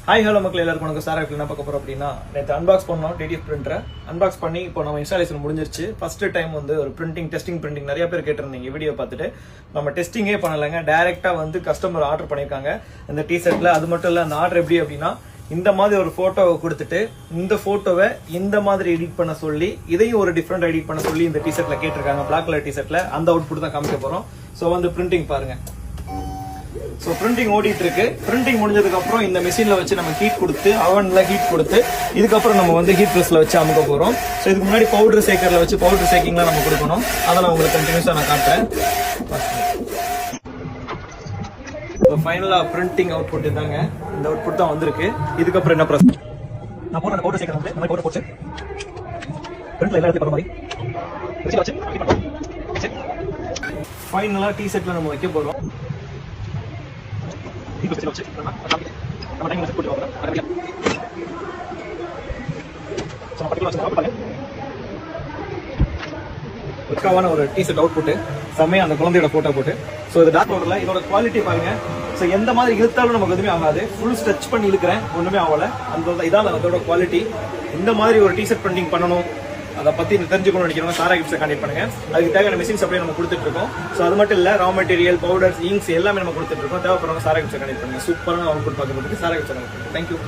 Hi hello மக்கள் எல்லாருக்கும் வணக்கம். சார் என்ன பார்க்க போறோம் அப்படின்னா, நேற்று அன்பாக்ஸ் பண்ணோம் டிடிஎஃப் பிரிண்டரை. அன்பாக்ஸ் பண்ணி இப்போ நம்ம இன்ஸ்டாலேஷன் முடிஞ்சிருச்சு. ஃபர்ஸ்ட் டைம் வந்து ஒரு டெஸ்டிங் பிரிண்டிங் நிறைய பேர் கேட்டிருந்தீங்க. வீடியோ பார்த்துட்டு நம்ம டெஸ்டிங்கே பண்ணலைங்க, டைரக்டா வந்து கஸ்டமர் ஆர்டர் பண்ணியிருக்காங்க இந்த டிஷர்ட்ல. அது மட்டும் இல்ல, அந்த ஆர்டர் எப்படி அப்படின்னா, இந்த மாதிரி ஒரு போட்டோவை கொடுத்துட்டு இந்த போட்டோவை இந்த மாதிரி எடிட் பண்ண சொல்லி இதையும் ஒரு டிஃப்ரெண்ட் எடிட் பண்ண சொல்லி இந்த டிஷர்ட்ல கேட்டிருக்காங்க. பிளாக் கலர் டிஷர்ட்ல அந்த அவுட்புட் தான் காமிக்க போறோம். ஸோ வந்து பிரிண்டிங் பாருங்க. ஸோ பிரிண்டிங் ஓடிட்டு இருக்கு. பிரிண்டிங் முடிஞ்சதுக்கு அப்புறம் இந்த மிஷின்ல வச்சு நம்ம ஹீட் கொடுத்து, அவன்ல ஹீட் கொடுத்து, இதுக்கப்புறம் நம்ம வந்து ஹீட் ப்ரெஸ்ல வச்சு அமுக்க போறோம். ஸோ இதுக்கு முன்னாடி பவுடர் சேக்கர்ல வச்சு பவுடர் சேக்கிங்லாம் நம்ம கொடுக்கணும். அதை நான் உங்களுக்கு கண்டினியூஸா நான் காட்டுறேன். ஃபைனலா பிரிண்டிங் அவுட்புட் தாங்க. இந்த அவுட்புட் தான் வந்திருக்கு. இதுக்கப்புறம் என்ன ப்ரெஸ் நான் போடுற பவுடர் சேக்கர் வந்து இந்த பவுடர் போட்டு பிரிண்ட்ல எல்லா இடத்துலயும் மாதிரி வச்சு ஃபைனலா டி செட்ல நம்ம வைக்க போறோம். ஒரு டீஷர்ட் அவுட்புட் செம்மையா அந்த குழந்தையோட போட்டோ போட்டு. சோ இது டார்க் பவுடர்ல இதோட குவாலிட்டி பாருங்க. சோ எந்த மாதிரி இழுத்தாலும் நமக்கு எதுவுமே ஆகாது. ஃபுல் ஸ்ட்ரெச் பண்ணி இழுக்கிறேன், ஒண்ணுமே ஆகல. அந்த இதான் அதோட குவாலிட்டி. இந்த மாதிரி ஒரு டீஷர்ட் பிரிண்டிங் பண்ணணும், அதை பத்தி தெரிஞ்சுக்கணும்னு நினைக்கிறவங்க சாரா கிப்ஸை கான்டெக்ட் பண்ணுங்க. அதுக்கு தேவையான மெஷின் சப்ளை நம்ம கொடுத்துட்டு இருக்கோம். ஸோ அது மட்டும் இல்ல, ரா மெட்டீரியல், பவுடர்ஸ், இங்க்ஸ் எல்லாமே நம்ம கொடுத்துட்டு இருக்கோம். தேவைப்படுறவங்க சாரா கிப்ஸை கான்டெக்ட் பண்ணுங்க. சூப்பரான அவுட்புட் பார்க்கறதுக்கு சாரா கிப்ஸை கான்டெக்ட் பண்ணுங்க. தேங்க்யூ.